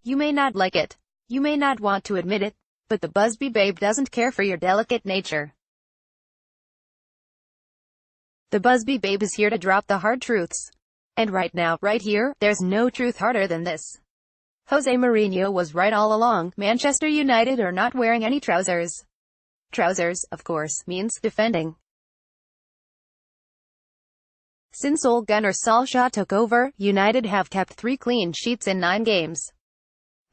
You may not like it. You may not want to admit it. But the Busby Babe doesn't care for your delicate nature. The Busby Babe is here to drop the hard truths. And right now, right here, there's no truth harder than this. Jose Mourinho was right all along. Manchester United are not wearing any trousers. Trousers, of course, means defending. Since Ole Gunnar Solskjaer took over, United have kept 3 clean sheets in 9 games.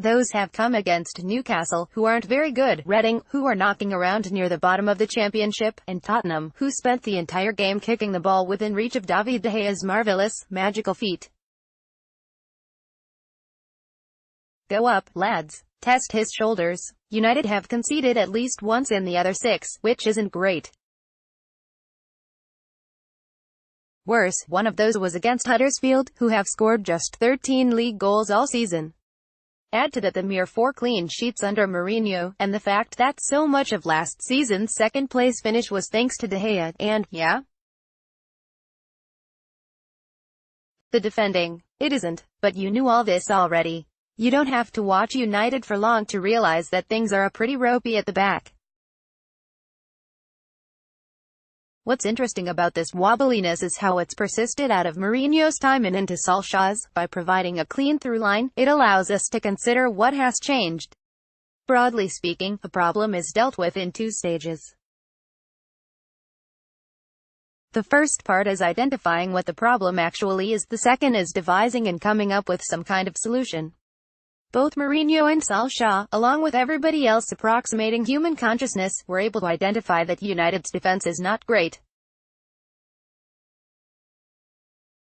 Those have come against Newcastle, who aren't very good, Reading, who are knocking around near the bottom of the championship, and Tottenham, who spent the entire game kicking the ball within reach of David De Gea's marvelous, magical feet. Go up, lads. Test his shoulders. United have conceded at least once in the other 6, which isn't great. Worse, one of those was against Huddersfield, who have scored just 13 league goals all season. Add to that the mere 4 clean sheets under Mourinho, and the fact that so much of last season's second-place finish was thanks to De Gea, and, yeah, the defending. It isn't, but you knew all this already. You don't have to watch United for long to realize that things are pretty ropey at the back. What's interesting about this wobbliness is how it's persisted out of Mourinho's time and into Solskjaer's. By providing a clean through line, it allows us to consider what has changed. Broadly speaking, the problem is dealt with in 2 stages. The first part is identifying what the problem actually is. The second is devising and coming up with some kind of solution. Both Mourinho and Solskjaer, along with everybody else approximating human consciousness, were able to identify that United's defense is not great.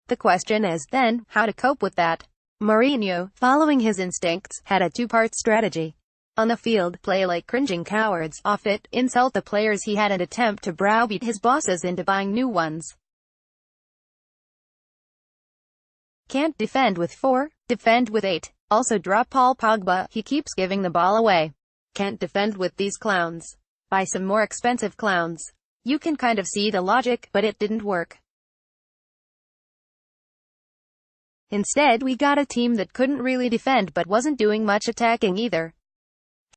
The question is, then, how to cope with that. Mourinho, following his instincts, had a 2-part strategy. On the field, play like cringing cowards. Off it, insult the players he had and attempt to browbeat his bosses into buying new ones. Can't defend with 4? Defend with 8. Also drop Paul Pogba, he keeps giving the ball away. Can't defend with these clowns. Buy some more expensive clowns. You can kind of see the logic, but it didn't work. Instead, we got a team that couldn't really defend but wasn't doing much attacking either.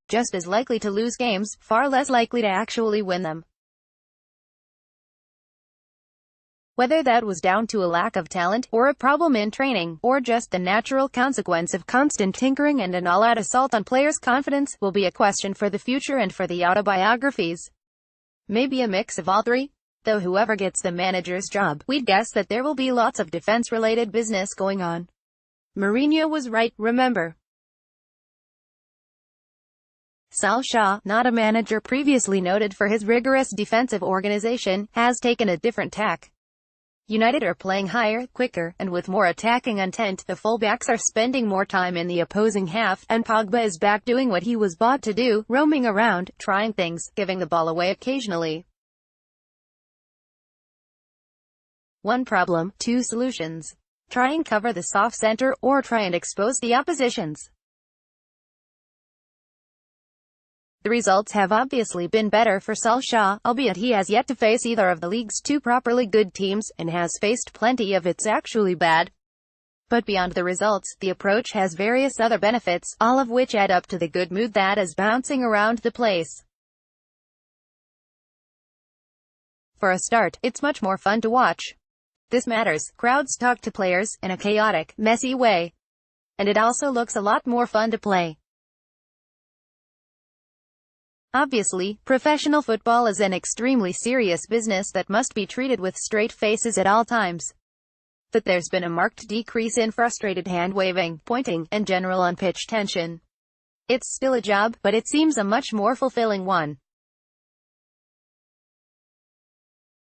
Just as likely to lose games, far less likely to actually win them. Whether that was down to a lack of talent, or a problem in training, or just the natural consequence of constant tinkering and an all-out assault on players' confidence, will be a question for the future and for the autobiographies. Maybe a mix of all 3? Though whoever gets the manager's job, we'd guess that there will be lots of defense-related business going on. Mourinho was right, remember. Solskjaer, not a manager previously noted for his rigorous defensive organization, has taken a different tack. United are playing higher, quicker, and with more attacking intent. The fullbacks are spending more time in the opposing half, and Pogba is back doing what he was bought to do, roaming around, trying things, giving the ball away occasionally. 1 problem, 2 solutions. Try and cover the soft center, or try and expose the oppositions. The results have obviously been better for Solskjaer, albeit he has yet to face either of the league's 2 properly good teams, and has faced plenty of its actually bad. But beyond the results, the approach has various other benefits, all of which add up to the good mood that is bouncing around the place. For a start, it's much more fun to watch. This matters. Crowds talk to players, in a chaotic, messy way. And it also looks a lot more fun to play. Obviously, professional football is an extremely serious business that must be treated with straight faces at all times. But there's been a marked decrease in frustrated hand-waving, pointing, and general on-pitch tension. It's still a job, but it seems a much more fulfilling one.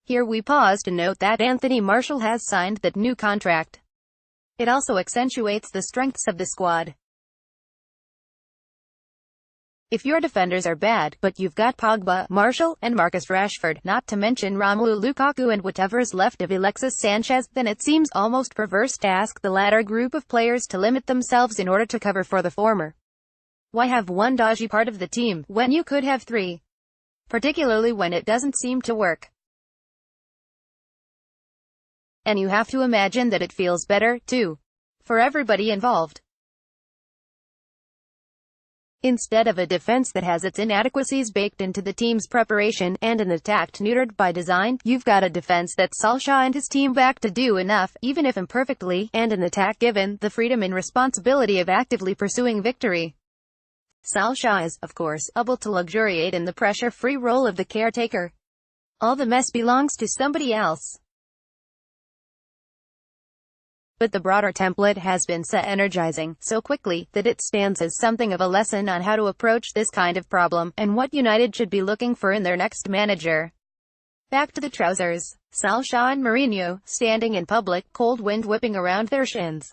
Here we pause to note that Anthony Martial has signed that new contract. It also accentuates the strengths of the squad. If your defenders are bad, but you've got Pogba, Martial, and Marcus Rashford, not to mention Romelu Lukaku and whatever's left of Alexis Sanchez, then it seems almost perverse to ask the latter group of players to limit themselves in order to cover for the former. Why have one dodgy part of the team, when you could have 3? Particularly when it doesn't seem to work. And you have to imagine that it feels better, too. For everybody involved. Instead of a defense that has its inadequacies baked into the team's preparation, and an attack neutered by design, you've got a defense that Solskjaer and his team back to do enough, even if imperfectly, and an attack given the freedom and responsibility of actively pursuing victory. Solskjaer is, of course, able to luxuriate in the pressure-free role of the caretaker. All the mess belongs to somebody else. But the broader template has been set energizing so quickly that it stands as something of a lesson on how to approach this kind of problem, and what United should be looking for in their next manager. Back to the trousers. Solskjaer and Mourinho, standing in public, cold wind whipping around their shins.